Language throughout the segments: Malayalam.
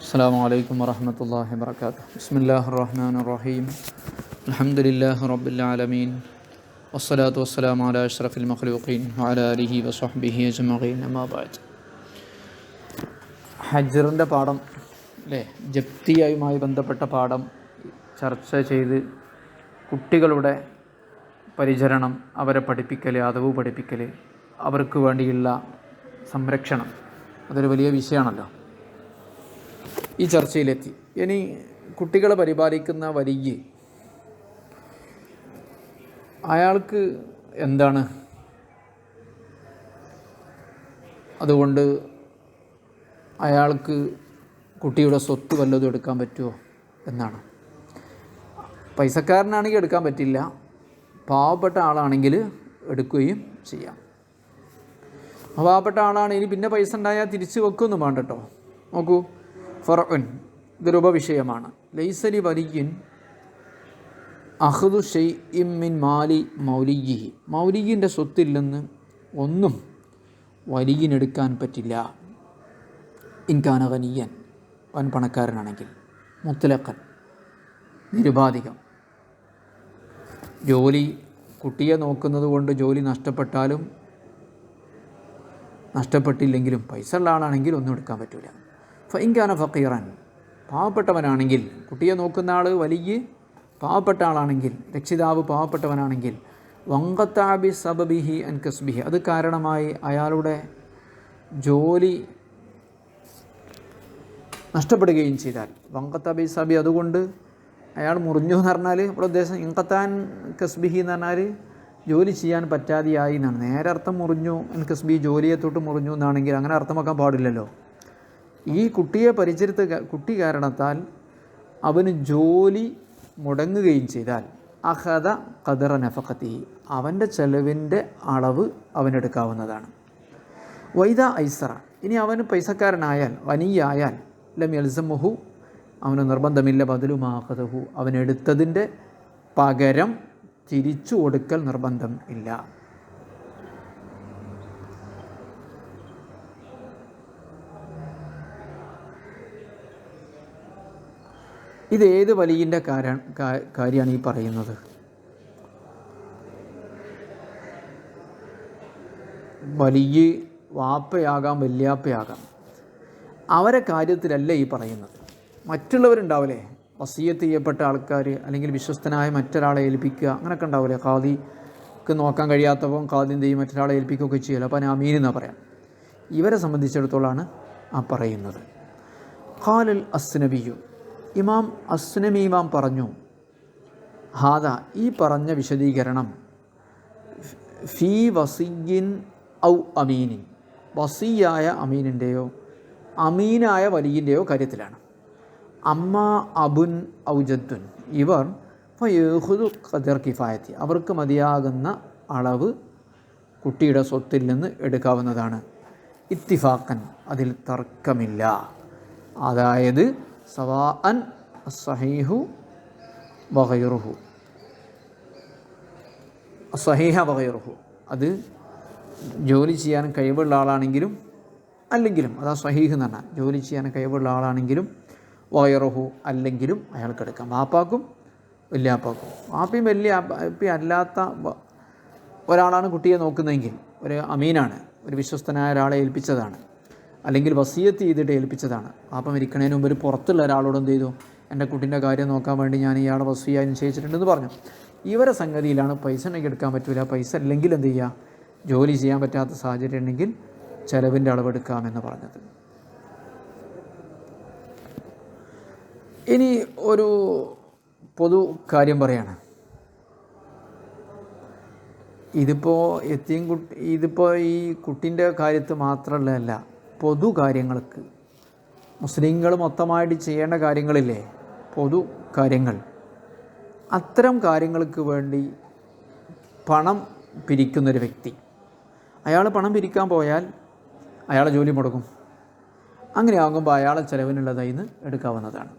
അസ്സലാമു അലൈക്കും വറഹ്മത്തുള്ളാഹി വബറകാതുഹു. ബിസ്മില്ലാഹിർ റഹ്മാനിർ റഹീം. അൽഹംദുലില്ലാഹി റബ്ബിൽ ആലമീൻ. വസ്സലാത്തു വസ്സലാമു അലാ അഷ്റഫിൽ മഖ്ലൂഖീൻ വഅലാ ആലിഹി വസ്വഹ്ബിഹി അജ്മഈൻ. അമ്മാ ബഅദ്. ഹജ്റിൻ്റെ പാഠം അല്ലേ, ജപ്തിയുമായി ബന്ധപ്പെട്ട പാഠം ചർച്ച ചെയ്ത് കുട്ടികളുടെ പരിചരണം, അവരെ പഠിപ്പിക്കൽ, അതവ് പഠിപ്പിക്കൽ, അവർക്ക് വേണ്ടിയുള്ള സംരക്ഷണം, അതൊരു വലിയ വിഷയമാണല്ലോ. ഈ ചർച്ചയിലെത്തി. ഇനി കുട്ടികളെ പരിപാലിക്കുന്ന വലിയ അയാൾക്ക് എന്താണ്, അതുകൊണ്ട് അയാൾക്ക് കുട്ടിയുടെ സ്വത്ത് വല്ലതും എടുക്കാൻ പറ്റുമോ എന്നാണ്. പൈസക്കാരനാണെങ്കിൽ എടുക്കാൻ പറ്റില്ല, പാവപ്പെട്ട ആളാണെങ്കിൽ എടുക്കുകയും ചെയ്യാം. പാവപ്പെട്ട ആളാണെങ്കിൽ പിന്നെ പൈസ ഉണ്ടായാൽ തിരിച്ച് വെക്കൊന്നും വേണ്ട കേട്ടോ. നോക്കൂ, ഫർഉൻ, ഇതൊരു ഉപവിഷയമാണ്. ലൈസലി വലിയിൻ അഖ്ദു ഷൈഇൻ മിൻ മാലി മൗലിയിഹി, മൗലിയിൻ്റെ സ്വത്തിൽ നിന്ന് ഒന്നും വലിയിനെടുക്കാൻ പറ്റില്ല. ഇൻകാന ഗനിയൻ, വൻ പണക്കാരനാണെങ്കിൽ, മുത്ലഖൻ, നിരുപാധികം. ജോലി, കുട്ടിയെ നോക്കുന്നത് കൊണ്ട് ജോലി നഷ്ടപ്പെട്ടാലും നഷ്ടപ്പെട്ടില്ലെങ്കിലും പൈസ ഉള്ള ആളാണെങ്കിൽ ഒന്നും എടുക്കാൻ പറ്റില്ല. ഫഇൻകാന ഫഖീറൻ, പാവപ്പെട്ടവനാണെങ്കിൽ, കുട്ടിയെ നോക്കുന്ന ആൾ വലിയ പാവപ്പെട്ട ആളാണെങ്കിൽ, രക്ഷിതാവ് പാവപ്പെട്ടവനാണെങ്കിൽ, വങ്കത്താബി സബബിഹി അൻ കസ്ബിഹി, അത് കാരണമായി അയാളുടെ ജോലി നഷ്ടപ്പെടുകയും ചെയ്താൽ, വങ്കത്താബി സബി, അതുകൊണ്ട് അയാൾ മുറിഞ്ഞു എന്ന് പറഞ്ഞാൽ ഇവിടെ ഉദ്ദേശം ഇൻകത്താൻ കസ്ബിഹി എന്ന് പറഞ്ഞാൽ ജോലി ചെയ്യാൻ പറ്റാതെയായി എന്നാണ്. നേരെ അർത്ഥം മുറിഞ്ഞു അൻ കസ്ബി, ജോലിയെ തൊട്ട് മുറിഞ്ഞു എന്നാണെങ്കിൽ അങ്ങനെ അർത്ഥമാക്കാൻ പാടില്ലല്ലോ. ഈ കുട്ടിയെ പരിചരിച്ച കുട്ടി കാരണത്താൽ അവന് ജോലി മുടങ്ങുകയും ചെയ്താൽ അഖദ ഖദറ നഫഖതി, അവൻ്റെ ചെലവിൻ്റെ അളവ് അവനെടുക്കാവുന്നതാണ്. വൈദ ഐസറ, ഇനി അവന് പൈസക്കാരനായാൽ, വനിയായാൽ, ലം യൽസമുഹു, അവന് നിർബന്ധമില്ല, ബദലു മാഖദഹു, അവനെടുത്തതിൻ്റെ പകരം തിരിച്ചു കൊടുക്കൽ നിർബന്ധം ഇല്ല. ഇതേത് വലിയിൻ്റെ കാര്യമാണ് ഈ പറയുന്നത്? വലിയ വാപ്പയാകാം, വല്യാപ്പയാകാം, അവരെ കാര്യത്തിലല്ല ഈ പറയുന്നത്. മറ്റുള്ളവരുണ്ടാവില്ലേ, വസിയത്ത് ചെയ്യപ്പെട്ട ആൾക്കാർ, അല്ലെങ്കിൽ വിശ്വസ്തനായ മറ്റൊരാളെ ഏൽപ്പിക്കുക, അങ്ങനെയൊക്കെ ഉണ്ടാവില്ലേ. ഖാദിക്ക് നോക്കാൻ കഴിയാത്തപ്പോൾ ഖാദി എന്ത് ചെയ്യും, മറ്റൊരാളെ ഏൽപ്പിക്കുകയൊക്കെ ചെയ്യുമല്ലോ. അപ്പോൾ അമീൻ എന്നാ പറയാം. ഇവരെ സംബന്ധിച്ചിടത്തോളാണ് ആ പറയുന്നത്. ഖാലൽ അസ്നബിയു, ഇമാം അസ്നമി ഇമാം പറഞ്ഞു, ഹാദ, ഈ പറഞ്ഞ വിശദീകരണം, ഫീ വസിയിൻ ഔ അമീനിൻ, വസിയായ അമീനിൻ്റെയോ അമീനായ വലിയിൻ്റെയോ കാര്യത്തിലാണ്. അമ്മ അബുൻ ഔ ജദ്ദുൻ, ഇവർ ഫയഖുദു ഖദർ കിഫായത്തി, അവർക്ക് മതിയാകുന്ന അളവ് കുട്ടിയുടെ സ്വത്തിൽ നിന്ന് എടുക്കാവുന്നതാണ്. ഇത്തിഫാഖൻ, അതിൽ തർക്കമില്ല. അതായത് സവാഅൻ സഹീഹു വഗൈറുഹു, സഹീഹ വഗൈറുഹു, അത് ജോലി ചെയ്യാൻ കഴിവുള്ള ആളാണെങ്കിലും അല്ലെങ്കിലും, അതാ സഹീഹ് എന്ന് പറഞ്ഞാൽ ജോലി ചെയ്യാൻ കഴിവുള്ള ആളാണെങ്കിലും, വഗൈറുഹു അല്ലെങ്കിലും അയാൾക്ക് എടുക്കാം. വാപ്പാക്കും വല്യാപ്പാക്കും. വാപ്പയും വല്യാപ്പയും അല്ലാത്ത ഒരാളാണ് കുട്ടിയെ നോക്കുന്നതെങ്കിൽ, ഒരു അമീനാണ്, ഒരു വിശ്വസ്തനായ ഒരാളെ ഏൽപ്പിച്ചതാണ്, അല്ലെങ്കിൽ വസിയത്ത് ചെയ്തിട്ട് ഏൽപ്പിച്ചതാണ്. വാപ്പ മരിക്കണതിന് മുമ്പ് ഒരു പുറത്തുള്ള ഒരാളോട് എന്ത് ചെയ്തു, എൻ്റെ കുട്ടീൻ്റെ കാര്യം നോക്കാൻ വേണ്ടി ഞാൻ ഇയാളെ വസിയായി നിശ്ചയിച്ചിട്ടുണ്ടെന്ന് പറഞ്ഞു. ഇവരെ സംഗതിയിലാണ് പൈസ ഉണ്ടെങ്കിൽ എടുക്കാൻ പറ്റില്ല, പൈസ ഇല്ലെങ്കിൽ എന്ത് ചെയ്യുക, ജോലി ചെയ്യാൻ പറ്റാത്ത സാഹചര്യം ഉണ്ടെങ്കിൽ ചെലവിൻ്റെ അളവെടുക്കാമെന്ന് പറഞ്ഞത്. ഇനി ഒരു പൊതു കാര്യം പറയാണ്. ഇതിപ്പോൾ ഈ കുട്ടീൻ്റെ കാര്യത്തിൽ മാത്രമല്ല, പൊതു കാര്യങ്ങൾക്ക്, മുസ്ലിങ്ങൾ മൊത്തമായിട്ട് ചെയ്യേണ്ട കാര്യങ്ങളില്ലേ, പൊതു കാര്യങ്ങൾ, അത്തരം കാര്യങ്ങൾക്ക് വേണ്ടി പണം പിരിക്കുന്നൊരു വ്യക്തി, അയാൾ പണം പിരിക്കാൻ പോയാൽ അയാളെ ജോലി മുടങ്ങും. അങ്ങനെ ആകുമ്പോൾ അയാളെ ചെലവിനുള്ളതായി നിന്ന് എടുക്കാവുന്നതാണ്.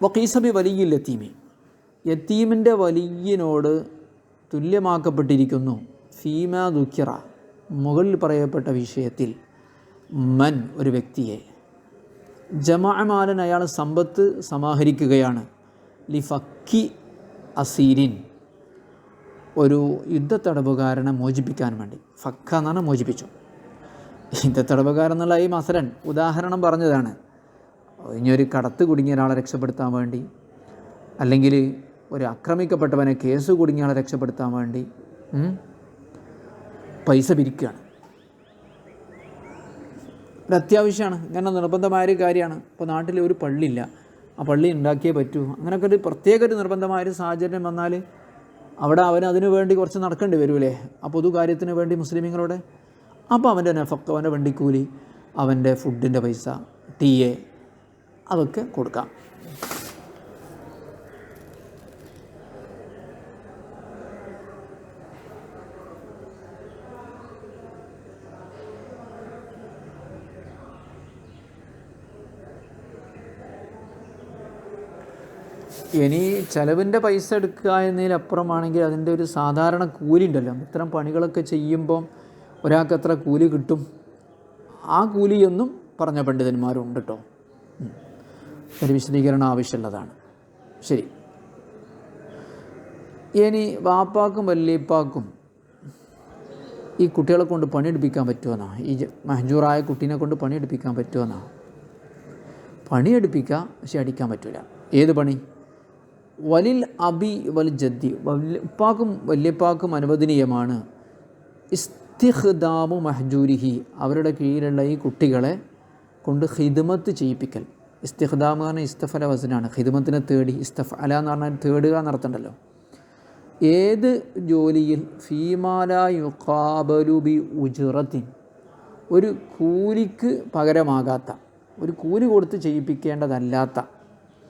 വഖീസബി വലിയിൽ യത്തീമി, യത്തീമിൻ്റെ വലിയനോട് തുല്യമാക്കപ്പെട്ടിരിക്കുന്നു ഫീമ ദുഃഖിറ, മുകളിൽ പറയപ്പെട്ട വിഷയത്തിൽ, മൻ ഒരു വ്യക്തിയെ, ജമാഅമാലൻ അയാൾ സമ്പത്ത് സമാഹരിക്കുകയാണ്, ലിഫക്കി അസീരിൻ ഒരു യുദ്ധത്തടവുകാരനെ മോചിപ്പിക്കാൻ വേണ്ടി. ഫക്ക എന്നാണ് മോചിപ്പിച്ചു. യുദ്ധത്തടവുകാരൻ എന്നുള്ള ഈ മസലൻ ഉദാഹരണം പറഞ്ഞതാണ്. ഇനിയൊരു കടത്ത് കുടുങ്ങിയ ഒരാളെ രക്ഷപ്പെടുത്താൻ വേണ്ടി, അല്ലെങ്കിൽ ഒരു ആക്രമിക്കപ്പെട്ടവനെ കേസ് കുടുങ്ങിയ ആളെ രക്ഷപ്പെടുത്താൻ വേണ്ടി പൈസ പിരിക്കുകയാണ്. ഒരു അത്യാവശ്യമാണ്, ഇങ്ങനെ നിർബന്ധമായൊരു കാര്യമാണ്. ഇപ്പോൾ നാട്ടിൽ ഒരു പള്ളിയില്ല, ആ പള്ളി ഉണ്ടാക്കിയേ പറ്റൂ. അങ്ങനെയൊക്കെ ഒരു പ്രത്യേക ഒരു നിർബന്ധമായൊരു സാഹചര്യം വന്നാൽ അവിടെ അതിനു വേണ്ടി കുറച്ച് നടക്കേണ്ടി വരുമല്ലേ, ആ പൊതു കാര്യത്തിന് വേണ്ടി മുസ്ലിമീങ്ങളുടെ. അപ്പോൾ അവൻ്റെ നഫക്ക്, അവൻ്റെ വണ്ടിക്കൂലി, അവൻ്റെ ഫുഡിൻ്റെ പൈസ, ടീ എ, അതൊക്കെ കൊടുക്കാം. ഇനി ചിലവിൻ്റെ പൈസ എടുക്കുക എന്നതിലപ്പുറമാണെങ്കിൽ അതിൻ്റെ ഒരു സാധാരണ കൂലി ഉണ്ടല്ലോ. ഇത്തരം പണികളൊക്കെ ചെയ്യുമ്പം ഒരാൾക്ക് എത്ര കൂലി കിട്ടും, ആ കൂലിയൊന്നും പറഞ്ഞ പണ്ഡിതന്മാരുണ്ട് കേട്ടോ. ഒരു വിശദീകരണം ആവശ്യമുള്ളതാണ്. ശരി, ഇനി വാപ്പാക്കും വല്യപ്പാക്കും ഈ കുട്ടികളെ കൊണ്ട് പണിയെടുപ്പിക്കാൻ പറ്റുമെന്നാ? ഈ മഹജൂറായ കുട്ടീനെ കൊണ്ട് പണിയെടുപ്പിക്കാൻ പറ്റുമെന്നാ? പണിയെടുപ്പിക്കാം, പക്ഷെ അടിക്കാൻ പറ്റില്ല. ഏത് പണി? വലിൽ അബി വൽ ജദ്ദി, ഉപ്പാക്കും വല്യപ്പാക്കും അനുവദനീയമാണ് ഇസ്തിഖ്ദാമു മഹജൂരിഹി, അവരുടെ കീഴിലുള്ള ഈ കുട്ടികളെ കൊണ്ട് ഖിദ്മത്ത് ചെയ്യിപ്പിക്കൽ. ഇസ്തിഖ്ദാം എന്ന് പറഞ്ഞാൽ ഇസ്തഫല വസനാണ്. ഖിദ്മത്തിനെ തേടി, ഇസ്തഫല എന്ന് പറഞ്ഞാൽ തേടുക എന്നർത്ഥമുണ്ടല്ലോ. ഏത് ജോലിയിൽ ഫീമാല യുഖാബലു ബി ഉജ്റത്തിൻ, ഒരു കൂലിക്ക് പകരമാകാത്ത, ഒരു കൂലി കൊടുത്ത് ചെയ്യിപ്പിക്കേണ്ടതല്ലാത്ത,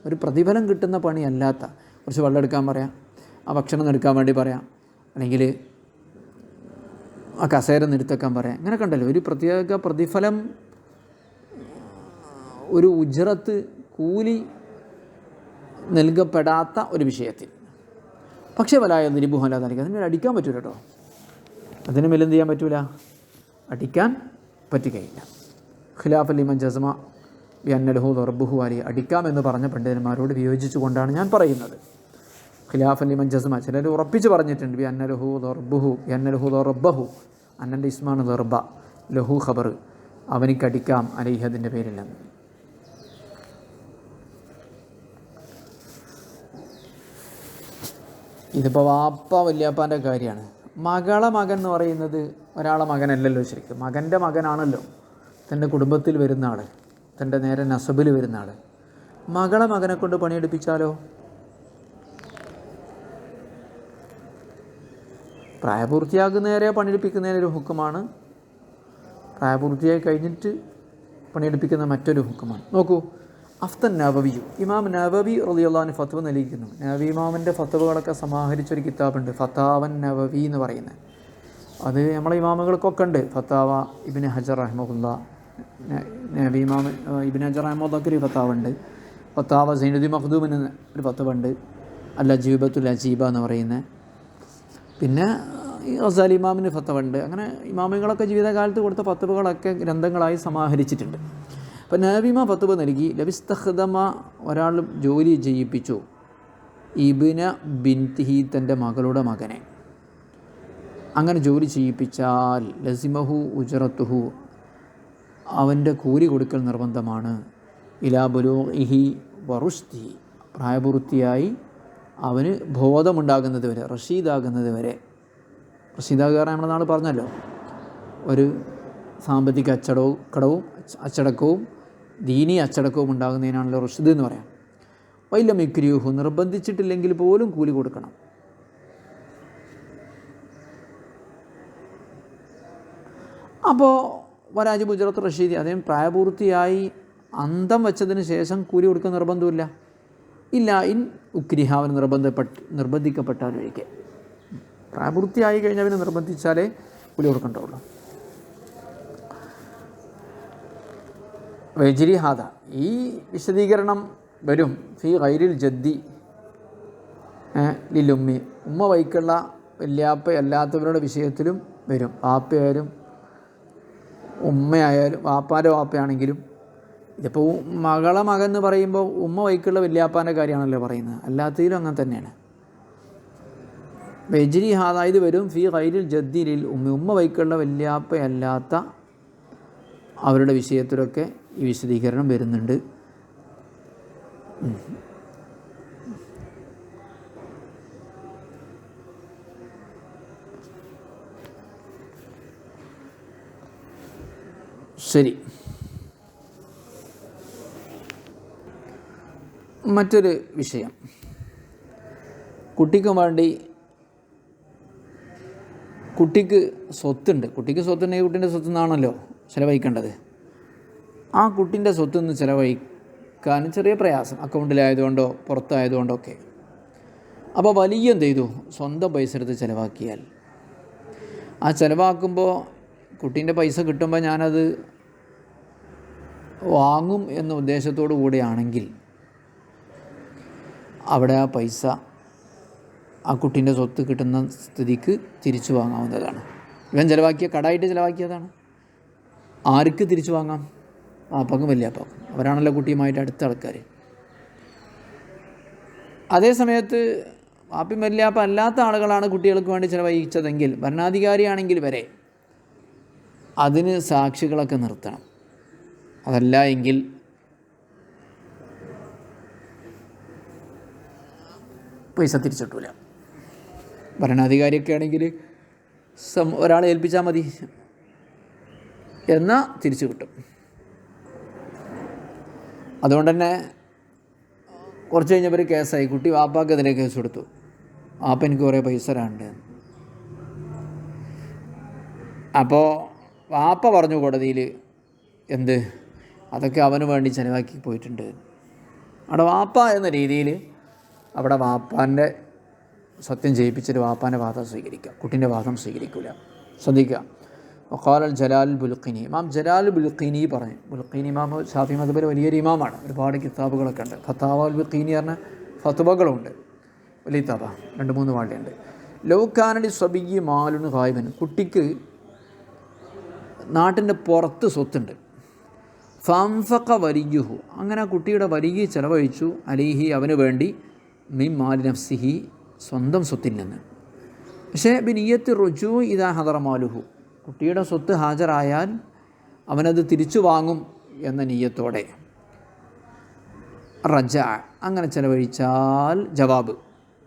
ഒരു പ്രതിഫലം കിട്ടുന്ന പണിയല്ലാത്ത, കുറച്ച് വെള്ളം എടുക്കാൻ പറയാം, ആ ഭക്ഷണം എടുക്കാൻ വേണ്ടി പറയാം, അല്ലെങ്കിൽ ആ കസേര നിർത്തക്കാൻ പറയാം, ഇങ്ങനെ കണ്ടല്ലോ. ഒരു പ്രത്യേക പ്രതിഫലം, ഒരു ഉജ്റത്ത്, കൂലി നൽകപ്പെടാത്ത ഒരു വിഷയത്തിൽ. പക്ഷേ വലായ നിരിബുഹല തനിക്ക് അതിന് അടിക്കാൻ പറ്റൂല കേട്ടോ. അതിന് മേലെന്ത് ചെയ്യാൻ പറ്റൂല, അടിക്കാൻ പറ്റുകയില്ല. ഖിലാഫ് ലിമൻ ജസ്മ ബിഅന്നലഹു ദർബുഹു അലി, അടിക്കാമെന്ന് പറഞ്ഞ പണ്ഡിതന്മാരോട് വിയോജിച്ചുകൊണ്ടാണ് ഞാൻ പറയുന്നത്. ഖിലാഫ് ലിമൻ ജസ്മ, ചിലർ ഉറപ്പിച്ച് പറഞ്ഞിട്ടുണ്ട് ബിഅന്നലഹു ദർബുഹു, ബിഅന്നലഹു ദർബഹു, അന്നൻ്റെ ഇസ്മാണ് ദർബ, ലഹു ഖബർ, അവനിക്ക് അടിക്കാം അലിഹദിൻ്റെ പേരില്ലെന്ന്. ഇതിപ്പോൾ വാപ്പ വല്യാപ്പാൻ്റെ കാര്യമാണ്. മകളെ മകൻ എന്ന് പറയുന്നത് ഒരാളെ മകനല്ലല്ലോ ശരിക്കും, മകൻ്റെ മകനാണല്ലോ, തൻ്റെ കുടുംബത്തിൽ വരുന്ന ആൾ, തൻ്റെ നേരെ നസബിൽ വരുന്ന ആൾ. മകളെ മകനെ കൊണ്ട് പണിയെടുപ്പിച്ചാലോ? പ്രായപൂർത്തിയാകുന്നവരെ പണിയെടുപ്പിക്കുന്നതിനൊരു ഹുക്കുമാണ്, പ്രായപൂർത്തിയായി കഴിഞ്ഞിട്ട് പണിയെടുപ്പിക്കുന്ന മറ്റൊരു ഹുക്കുമാണ്. നോക്കൂ, അഫ്തൻ നവവിയു, ഇമാം നവവി റളിയല്ലാഹു അൻഹു ഫത്വ നൽകിയിരിക്കുന്നു. നവവി ഇമാമിൻ്റെ ഫത്വകളൊക്കെ സമാഹരിച്ചൊരു കിതാബുണ്ട്, ഫത്താവൻ നവവി എന്ന് പറയുന്നത്. അത് നമ്മളെ ഇമാമുകൾക്കൊക്കെ ഉണ്ട്. ഫത്താവ ഇബ്നു ഹജർ റഹിമഹുല്ലാ, നവവി ഇമാം ഇബ്നു ഹജർ റഹിമഹുല്ലാക്ക് ഒരു ഫത്താവുണ്ട്. ഫത്താവ സൈനുദ്ദീൻ മഖ്ദൂമിന് ഒരു ഫത്വയുണ്ട്, അൽ അജീബത്തുൽ അജീബ എന്ന് പറയുന്നത്. പിന്നെ ഗസാലി ഇമാമിന് ഫത്വയുണ്ട്. അങ്ങനെ ഇമാമുകളൊക്കെ ജീവിതകാലത്ത് കൊടുത്ത ഫത്വകളൊക്കെ ഗ്രന്ഥങ്ങളായി സമാഹരിച്ചിട്ടുണ്ട്. അപ്പം നബിമ ഫത്വ നൽകി, ലബിസ്തഖ്ദമ, ഒരാൾ ജോലി ചെയ്യിപ്പിച്ചു, ഇബ്ന ബിൻതിഹി, തൻ്റെ മകളുടെ മകനെ. അങ്ങനെ ജോലി ചെയ്യിപ്പിച്ചാൽ ലസിമഹു ഉജ്റത്തുഹു, അവൻ്റെ കൂലി കൊടുക്കൽ നിർബന്ധമാണ്. ഇലാ ബുലൂഇഹി വറുഷ്ദിഹി, പ്രായപൂർത്തിയായി അവന് ബോധമുണ്ടാകുന്നത് വരെ, റഷീദാകുന്നത് വരെ. റഷീദാകുക നമ്മുടെ നാൾ പറഞ്ഞല്ലോ, ഒരു സാമ്പത്തിക അച്ചടക്കവും ദീനി അച്ചടക്കവും ഉണ്ടാകുന്നതിനാണല്ലോ റുഷ്ദ് എന്ന് പറയാം. വൈല മിക്രിയുഹു, നിർബന്ധിച്ചിട്ടില്ലെങ്കിൽ പോലും കൂലി കൊടുക്കണം. അപ്പോൾ വരാജിബ് ഉജ്റത്ത് റഷീദി, അദ്ദേഹം പ്രായപൂർത്തിയായി അന്തം വെച്ചതിന് ശേഷം കൂലി കൊടുക്കാൻ നിർബന്ധമില്ല. ഇല്ല ഇൻ ഉക്രിഹ, അവന് നിർബന്ധിക്കപ്പെട്ടാലൊഴികെ. പ്രായപൂർത്തിയായി കഴിഞ്ഞാൽ അവന് നിർബന്ധിച്ചാലേ കൂലി കൊടുക്കേണ്ടതുള്ളൂ. വജ്രി ഹാദ, ഈ വിശദീകരണം വരും ഫി ഗൈരിൽ ജദ്ദി ലിലുമ്മി, ഉമ്മ വൈക്കുള്ള വല്യാപ്പ അല്ലാത്തവരുടെ വിഷയത്തിലും വരും. ആപ്പയായാലും ഉമ്മയായാലും വാപ്പാൻ്റെ വാപ്പയാണെങ്കിലും. ഇതിപ്പോൾ മകളെ മകൻ എന്ന് പറയുമ്പോൾ ഉമ്മ വൈക്കുള്ള വല്യാപ്പാൻ്റെ കാര്യമാണല്ലോ പറയുന്നത്, അല്ലാത്തതിലും അങ്ങനെ തന്നെയാണ്. വെജിരി ഹാദായത് വരും ഫി ഖൈരിൽ ജദ്ദിലിൽ ഉമ്മ വൈക്കുള്ള വല്യാപ്പയല്ലാത്ത അവരുടെ വിഷയത്തിലൊക്കെ ഈ വിശദീകരണം വരുന്നുണ്ട്. ശരി, മറ്റൊരു വിഷയം, കുട്ടിക്ക് വേണ്ടി കുട്ടിക്ക് സ്വത്തുണ്ട്. കുട്ടിക്ക് സ്വത്തുണ്ടെങ്കിൽ കുട്ടീൻ്റെ സ്വത്ത് നിന്നാണല്ലോ ചിലവഴിക്കേണ്ടത്. ആ കുട്ടീൻ്റെ സ്വത്ത് നിന്ന് ചിലവഴിക്കാൻ ചെറിയ പ്രയാസം, അക്കൗണ്ടിലായതുകൊണ്ടോ പുറത്തായതുകൊണ്ടോ ഒക്കെ. അപ്പോൾ വലിയ എന്ത് ചെയ്തു, സ്വന്തം പൈസ എടുത്ത് ചിലവാക്കിയാൽ, ആ ചിലവാക്കുമ്പോൾ കുട്ടീൻ്റെ പൈസ കിട്ടുമ്പോൾ ഞാനത് വാങ്ങും എന്ന ഉദ്ദേശത്തോടു കൂടിയാണെങ്കിൽ അവിടെ ആ പൈസ ആ കുട്ടീൻ്റെ സ്വത്ത് കിട്ടുന്ന സ്ഥിതിക്ക് തിരിച്ചു വാങ്ങാവുന്നതാണ്. ഇവൻ ചിലവാക്കിയ കടായിട്ട് ചിലവാക്കിയതാണ്. ആർക്ക് തിരിച്ചു വാങ്ങാം? വാപ്പാക്കും വല്യാപ്പാക്കും. അവരാണല്ലോ കുട്ടിയുമായിട്ട് അടുത്ത ആൾക്കാർ. അതേ സമയത്ത് വാപ്പയും വല്യാപ്പ അല്ലാത്ത ആളുകളാണ് കുട്ടികൾക്ക് വേണ്ടി ചിലവഴിച്ചതെങ്കിൽ, ഭരണാധികാരിയാണെങ്കിൽ വരെ അതിന് സാക്ഷികളൊക്കെ നിർത്തണം. അതല്ല എങ്കിൽ പൈസ തിരിച്ചിട്ടില്ല. ഭരണാധികാരിയൊക്കെ ആണെങ്കിൽ ഒരാളെ ഏൽപ്പിച്ചാൽ മതി, എന്നാൽ തിരിച്ചു കിട്ടും. അതുകൊണ്ട് തന്നെ കുറച്ച് കഴിഞ്ഞപ്പോൾ കേസായി. കുട്ടി വാപ്പാക്കെതിരെ കേസ് കൊടുത്തു, വാപ്പ എനിക്ക് കുറേ പൈസ തരാനുണ്ട്. അപ്പോൾ വാപ്പ പറഞ്ഞു കോടതിയിൽ, എന്ത്, അതൊക്കെ അവന് വേണ്ടി ചിലവാക്കി പോയിട്ടുണ്ട്. അവിടെ വാപ്പ എന്ന രീതിയിൽ അവിടെ വാപ്പാൻ്റെ സത്യം ചെയ്യിപ്പിച്ചിട്ട് വാപ്പാൻ്റെ വാദം സ്വീകരിക്കുക, കുട്ടീൻ്റെ വാദം സ്വീകരിക്കില്ല. ശ്രദ്ധിക്കുക. വഖാലൽ ജലാൽ ബുൽഖിനി, ഇമാം ജലാൽ ബുൽഖിനി പറഞ്ഞു. ബുൽഖിനി ഇമാം ഷാഫി മദ്ഹബിലെ വലിയൊരു ഇമാമാണ്. ഒരുപാട് കിതാബുകളൊക്കെ ഉണ്ട്. ഫത്താവ ബുൽഖിനി പറഞ്ഞ ഫത്വകളുണ്ട്, വലിയ കിതാബ, 2-3 വാള്യമുണ്ട്. ലൗകാനലി സ്വബിയ്യി മാലുൻ ഖായിബൻ, കുട്ടിക്ക് നാട്ടിൻ്റെ പുറത്ത് സ്വത്തുണ്ട്. ഫംഫഖ വലിയുഹു, അങ്ങനെ ആ കുട്ടിയുടെ വലിയ ചിലവഴിച്ചു, അലിഹി അവന് വേണ്ടി, മിൻ മാലി നഫ്സിഹി സ്വന്തം സ്വത്തിൽ നിന്ന്. പക്ഷേ ബിനിയത്ത് റുജൂ ഇദാ ഹദറ മാലുഹു, കുട്ടിയുടെ സ്വത്ത് ഹാജരായാൽ അവനത് തിരിച്ചു വാങ്ങും എന്ന നിയ്യത്തോടെ റജ, അങ്ങനെ ചിലവഴിച്ചാൽ ജവാബ്,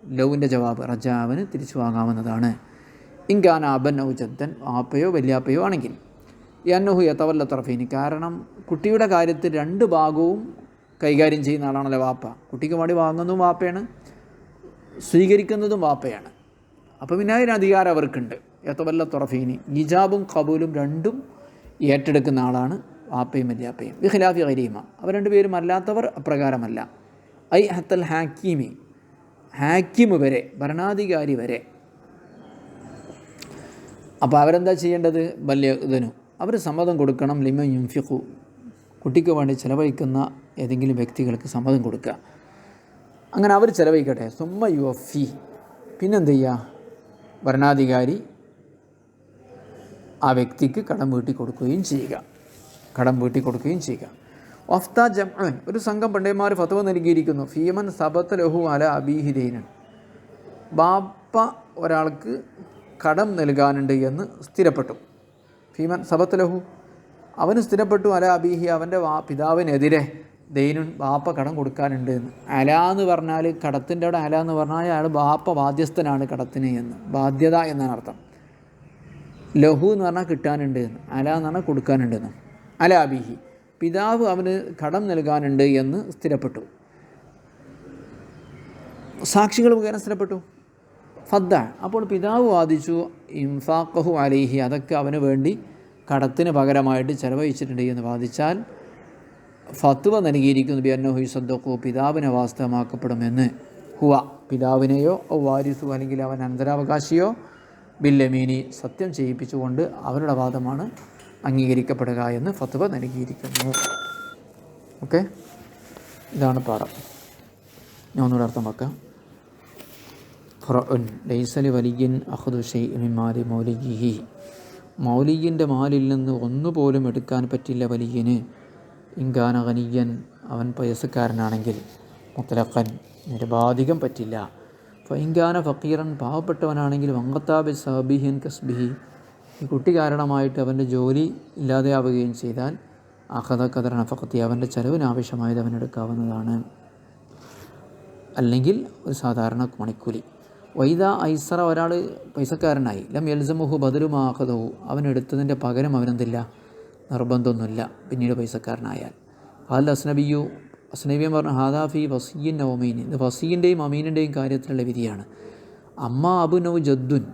ലൗവിൻ്റെ ജവാബ് റജ, അവന് തിരിച്ചു വാങ്ങാവുന്നതാണ്. ഇൻകാന അബൻ ഔ ജദ്ദൻ, വാപ്പയോ വല്യാപ്പയോ ആണെങ്കിൽ. യന്നഹു യതവല്ല തറഫൈനി, കാരണം കുട്ടിയുടെ കാര്യത്തിൽ 2 ഭാഗവും കൈകാര്യം ചെയ്യുന്ന ആളാണല്ലോ വാപ്പ. കുട്ടിക്ക് വേണ്ടി വാങ്ങുന്നതും വാപ്പയാണ്, സ്വീകരിക്കുന്നതും വാപ്പയാണ്. അപ്പോൾ പിന്നെ അതിന് അധികാരം അവർക്കുണ്ട്. യതവല്ല തറഫൈനി, ഇജാബും ഖബൂലും 2ഉം ഏറ്റെടുക്കുന്ന ആളാണ് വാപ്പയും വല്യാപ്പയും. ബിഖിലാഫി ഗൈരിഹിമ, അവർ 2 പേരും അല്ലാത്തവർ അപ്രകാരമല്ല. ഐ ഹത്തൽ ഹാക്കിമി, ഹാക്കിം വരെ, ഭരണാധികാരി വരെ. അപ്പോൾ അവരെന്താ ചെയ്യേണ്ടത്? ബല്യദനു, അവർ സമ്മതം കൊടുക്കണം. ലിമൻ യുൻഫിഖു, കുട്ടിക്ക് വേണ്ടി ചിലവഴിക്കുന്ന ഏതെങ്കിലും വ്യക്തികൾക്ക് സമ്മതം കൊടുക്കുക. അങ്ങനെ അവർ ചിലവഴിക്കട്ടെ. സുമ്മ യുവഫി, പിന്നെന്ത് ചെയ്യുക? ഭരണാധികാരി ആ വ്യക്തിക്ക് കടം വീട്ടി കൊടുക്കുകയും ചെയ്യുക. വഫ്ത ജംഅൻ, ഒരു സംഘം പണ്ഡിതന്മാർ ഫത്വ നൽകിയിരിക്കുന്നു. ഫീമൻ സബത ലഹു അല അബീഹി ദൈനൻ, ബാപ്പ ഒരാൾക്ക് കടം നൽകാനുണ്ട് എന്ന് സ്ഥിരപ്പെട്ടു. ഫീമൻ സബത ലഹു, അവന് സ്ഥിരപ്പെട്ടു, അല അബീഹി, അവൻ്റെ പിതാവിനെതിരെ, ദൈനുൻ, ബാപ്പ കടം കൊടുക്കാനുണ്ട് എന്ന്. അല എന്ന് പറഞ്ഞാൽ കടത്തിൻ്റെ അവിടെ അല എന്ന് പറഞ്ഞാൽ അയാൾ ബാപ്പ ബാധ്യസ്ഥനാണ് കടത്തിന് എന്ന്, ബാധ്യത എന്നാണ് അർത്ഥം. ലഹു എന്ന് പറഞ്ഞാൽ കിട്ടാനുണ്ട് എന്ന്, അല എന്ന് പറഞ്ഞാൽ കൊടുക്കാനുണ്ട് എന്ന്. അല അബീഹി, പിതാവ് അവന് കടം നൽകാനുണ്ട് എന്ന് സ്ഥിരപ്പെട്ടു, സാക്ഷികൾ മുഖേന സ്ഥിരപ്പെട്ടു. ഫദ്ദ, അപ്പോൾ പിതാവ് വാദിച്ചു, ഇൻഫാഖഹു അലൈഹി, അതൊക്കെ അവന് വേണ്ടി കടത്തിന് പകരമായിട്ട് ചിലവഴിച്ചിട്ടുണ്ട് എന്ന് വാദിച്ചാൽ ഫത്വ നൽകിയിരിക്കുന്നു. ബിഅന്നഹു യുസദ്ദഖു, പിതാവിനെ വാസ്തവമാക്കപ്പെടുമെന്ന്. ഹുവ, പിതാവിനെയോ വാരിസു, അല്ലെങ്കിൽ അവൻ അനന്തരാവകാശിയോ, ബില്ലമീനി, സത്യം ചെയ്യിപ്പിച്ചുകൊണ്ട് അവരുടെ വാദമാണ് അംഗീകരിക്കപ്പെടുക എന്ന് ഫത്വ നൽകിയിരിക്കുന്നു. ഓക്കെ, ഇതാണ് പാഠം. ഞാൻ ഒന്നുകൂടെ അർത്ഥമാക്കാം. ഖുർആൻ ലൈസ ലിവലിയ്യിൻ അഖ്ദു ശൈഇൻ മിൻ മാലി മൗലിയിഹി മൗലിയിൻ്റെ മാലിൽ നിന്ന് ഒന്നുപോലും എടുക്കാൻ പറ്റില്ല വലിയന്. ഇൻകാന ഖനിയൻ, അവൻ പൈസക്കാരനാണെങ്കിൽ, മുത്തലഖൻ, നിരുപാധികം പറ്റില്ല. ഫഇൻകാന ഫക്കീറൻ, പാവപ്പെട്ടവനാണെങ്കിൽ, വങ്കത്താബി സബിഹിൻ കസ്ബിഹി, ഈ കുട്ടി കാരണമായിട്ട് അവൻ്റെ ജോലി ഇല്ലാതെയാവുകയും ചെയ്താൽ, അഖദ ഖദർ നഫഖത്തി, അവൻ്റെ ചെലവിനാവശ്യമായത് അവനെടുക്കാവുന്നതാണ്. അല്ലെങ്കിൽ ഒരു സാധാരണ മണിക്കൂലി. വൈദ ഐസറ, ഒരാൾ പൈസക്കാരനായി, ലം യൽസമുഹു ബദലുമാ അഖദഹു, അവനെടുത്തതിൻ്റെ പകരം അവനെന്തില്ല, നിർബന്ധമൊന്നുമില്ല പിന്നീട് പൈസക്കാരനായാൽ. അൽ അസ്നബിയു, അസ്നബിയൻ പറഞ്ഞു, ഹാദാഫി വസീൻ നൗമീൻ, ഇത് വസീൻ്റെയും അമീനിൻ്റെയും കാര്യത്തിലുള്ള വിധിയാണ്. അമ്മ അബു നൗ ജദ്ദുൻ,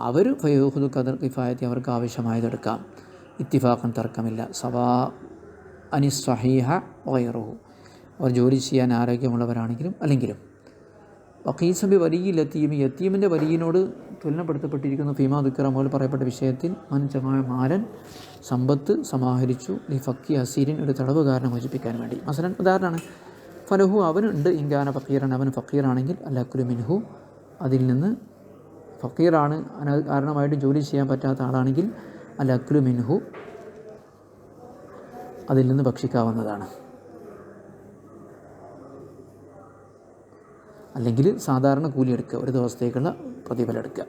അവർ ഫയഹുദു ഖദർ കിഫായത്തി, അവർക്ക് ആവശ്യമായതെടുക്കാം. ഇത്തിഫാഖൻ, തർക്കമില്ല. സവാ അനി സ്വഹീഹ വൈറുഹു, അവർ ജോലി ചെയ്യാൻ ആരോഗ്യമുള്ളവരാണെങ്കിലും അല്ലെങ്കിലും. വഖീസബി വലിയ യത്തീമി, യത്തീമിൻ്റെ വലിയനോട് തുലനപ്പെടുത്തപ്പെട്ടിരിക്കുന്നു. ഫീമാ ദുഃഖറ, മുകളിൽ പറയപ്പെട്ട വിഷയത്തിൽ, മൻ ജമാഅ മാലൻ, സമ്പത്ത് സമാഹരിച്ചു, ലി ഫക്കി അസീരിൻ, ഒരു തടവുകാരനെ മോചിപ്പിക്കാൻ വേണ്ടി. മസലൻ, ഉദാഹരണമാണ്, ഫലഹു, അവനുണ്ട്, ഇൻകാന ഫക്കീറൻ, അവൻ ഫക്കീറാണെങ്കിൽ, അല്ലക്കുലു മിൻഹു, അതിൽ നിന്ന്, ഫക്കീറാണ്, കാരണമായിട്ട് ജോലി ചെയ്യാൻ പറ്റാത്ത ആളാണെങ്കിൽ, അല്ലക്കുലു മിൻഹു, അതിൽ നിന്ന് ഭക്ഷിക്കാവുന്നതാണ്. അല്ലെങ്കിൽ സാധാരണ കൂലി എടുക്കുക, ഒരു ദിവസത്തേക്കുള്ള പ്രതിഫലം എടുക്കുക.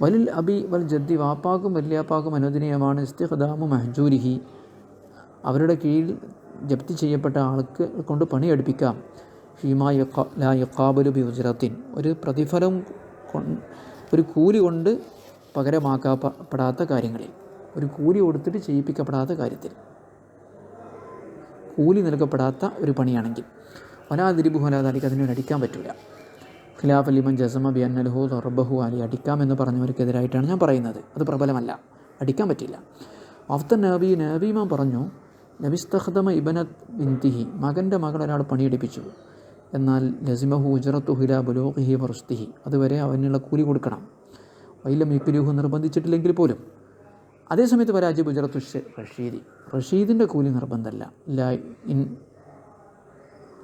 വലിൽ അബി വൽ ജദ്ദി, വാപ്പാക്കും വല്യാപ്പാക്കും അനുവദനീയമാണ് ഇസ്തിഖ്ദാമു മഹ്ജൂരിഹി, അവരുടെ കീഴിൽ ജപ്തി ചെയ്യപ്പെട്ട ആൾക്ക് കൊണ്ട് പണിയെടുപ്പിക്കാം. ഫീമാ ലാ യഖാബലു ബി ഉജ്റത്തിൻ, ഒരു പ്രതിഫലം, ഒരു കൂലി കൊണ്ട് പകരമാക്കപ്പെടാത്ത കാര്യങ്ങളിൽ, ഒരു കൂലി കൊടുത്തിട്ട് ചെയ്യിപ്പിക്കപ്പെടാത്ത കാര്യത്തിൽ, കൂലി നൽകപ്പെടാത്ത ഒരു പണിയാണെങ്കിൽ. വലാതിരിബു ഹലാദാലിക്ക്, അതിനോട് അടിക്കാൻ പറ്റില്ല. ഖിലാഫ് അലിമൻ ജസമ ബി അന്നലഹു ദർബഹു അലി, അടിക്കാമെന്ന് പറഞ്ഞവർക്കെതിരായിട്ടാണ് ഞാൻ പറയുന്നത്. അത് പ്രബലമല്ല, അടിക്കാൻ പറ്റില്ല. അഫ്ത നബി, നബീമാൻ പറഞ്ഞു, നബിസ്തഖ്ദമ ഇബനത് ബിൻതിഹി, മകൻ്റെ മകൾ ഒരാൾ പണിയെടുപ്പിച്ചു, എന്നാൽ ലസിമഹു ഉജ്റത്തു ഹിലാ ബുലൂഖിഹി വറുസ്തിഹി, അതുവരെ അവനുള്ള കൂലി കൊടുക്കണം. വൈലം യുക്ലിഹു, നിർബന്ധിച്ചിട്ടില്ലെങ്കിൽ പോലും. അതേസമയത്ത് വരാജി ഉജ്റത്തു റഷീദി, റഷീദിൻ്റെ കൂലി നിർബന്ധമല്ല.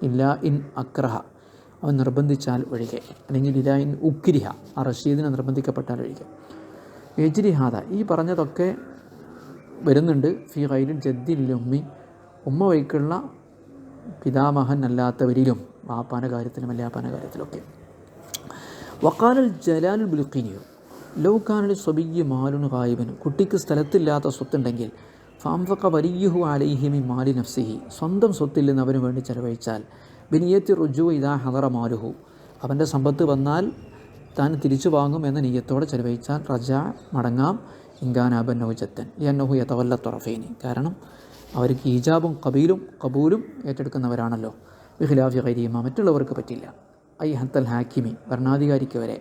ഇല്ലാ ഇൻ അക്രഹ, അവൻ നിർബന്ധിച്ചാൽ ഒഴികെ, അല്ലെങ്കിൽ ഇലാ ഇൻ ഉക്രിഹ, ആ റഷീദിനെ നിർബന്ധിക്കപ്പെട്ടാൽ ഒഴികെ. എജ്രിഹാദ, ഈ പറഞ്ഞതൊക്കെ വരുന്നുണ്ട് ഫി ഖൈരിൽ ജദ്ദിൽ ഉമ്മി, ഉമ്മ വഴിക്കുള്ള പിതാമഹൻ അല്ലാത്തവരിലും, വാപ്പാൻ്റെ കാര്യത്തിലും വല്യാപ്പാൻ്റെ കാര്യത്തിലൊക്കെ. വഖാലൽ ജലാലുൽ ബുൽഖിനിയു, ലൗ കാനൽ സ്വബിയ്യ മാലുൻ ഖായിബൻ, കുട്ടിക്ക് സ്ഥലത്തില്ലാത്ത സ്വത്തുണ്ടെങ്കിൽ, ഫാംഫഖ വലിയുഹു അലൈഹിമി മാലി നഫ്സിഹി, സ്വന്തം സ്വത്തിൽ നിന്ന് അവന് വേണ്ടി ചെലവഴിച്ചാൽ, ബിനിയത്തി റുജു ഇദാ ഹദറ മാലുഹു, അവൻ്റെ സമ്പത്ത് വന്നാൽ താൻ തിരിച്ചു വാങ്ങും എന്ന നിയ്യത്തോടെ ചെലവഴിച്ചാൽ, റജാ, മടങ്ങാം. ഇൻകാനാബൻ നൗജത്തൻ യന്നഹു യതവല്ല തൊറഫൈനി, കാരണം അവർക്ക് ഈജാബും കബൂലും ഏറ്റെടുക്കുന്നവരാണല്ലോ. ബിഖിലാഫി ഖൈരിഹിമ, മറ്റുള്ളവർക്ക് പറ്റില്ല. ഐ ഹത്തൽ ഹാക്കിമി, ഭരണാധികാരിക്ക് വരെ.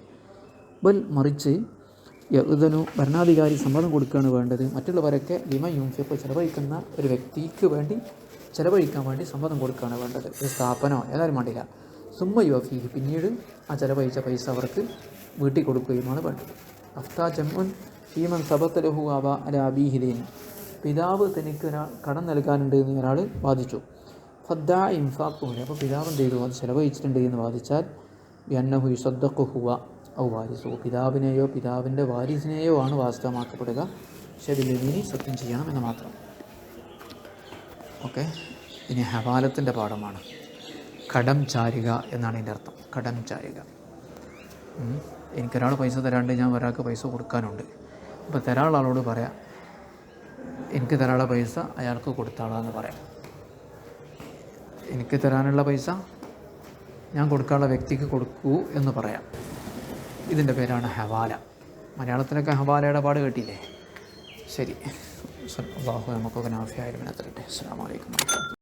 ബൽ, മറിച്ച്, യഅ്ദനു, ഭരണാധികാരി സമ്മതം കൊടുക്കുകയാണ് വേണ്ടത്. മറ്റുള്ളവരൊക്കെ ലിമ യുൻഫിഖ്, ചെലവഴിക്കുന്ന ഒരു വ്യക്തിക്ക് വേണ്ടി ചെലവഴിക്കാൻ വേണ്ടി സമ്മതം കൊടുക്കുകയാണ് വേണ്ടത്. ഒരു സ്ഥാപനമോ ഏതായാലും വേണ്ടില്ല. സുമ്മ യുവഫീഹി, പിന്നീട് ആ ചെലവഴിച്ച പൈസ അവർക്ക് വീട്ടിൽ കൊടുക്കുകയുമാണ് വേണ്ടത്. അഫ്താ ജംഉൻ ഫീമൻ സബത്തലഹു അബ അല അബീഹിദീൻ, പിതാവ് തനിക്ക് കടം നൽകാനുണ്ട് എന്ന് ഒരാൾ വാദിച്ചു. ഫദ്ദാ ഇൻഫാഖുഹു, അപ്പോൾ പിതാവ് എന്ത് ചെയ്തു, അത് ചെലവഴിച്ചിട്ടുണ്ട് എന്ന് വാദിച്ചാൽ, ബിഅന്നഹു യുസദ്ദഖു ഹുവ ഔ വാരിസു, പിതാവിനെയോ പിതാവിൻ്റെ വാരിസിനെയോ ആണ് വാസ്തവമാക്കപ്പെടുക. ശബിലിനി, സത്യം ചെയ്യണം എന്ന് മാത്രം. ഓക്കെ, ഇനി ഹവാലത്തിൻ്റെ പാഠമാണ്. കടം ചാരുക എന്നാണ് ഇതിൻ്റെ അർത്ഥം. കടം ചാരുക, എനിക്കൊരാൾ പൈസ തരാണ്ട് ഞാൻ ഒരാൾക്ക് പൈസ കൊടുക്കാനുണ്ട്. അപ്പോൾ തരാനുള്ള ആളോട് പറയാം, എനിക്ക് തരാനുള്ള പൈസ അയാൾക്ക് കൊടുത്താളാന്ന് പറയാം. എനിക്ക് തരാനുള്ള പൈസ ഞാൻ കൊടുക്കാനുള്ള വ്യക്തിക്ക് കൊടുക്കൂ എന്ന് പറയാം. ഇതിൻ്റെ പേരാണ് ഹവാല. മലയാളത്തിലൊക്കെ ഹവാലയുടെ പാട് കേട്ടില്ലേ? ശരി, അല്ലാഹു നമുക്കൊക്കെ നാഫിയായ ഇൽമിനെ തരട്ടെ. അസ്സലാമു അലൈക്കും.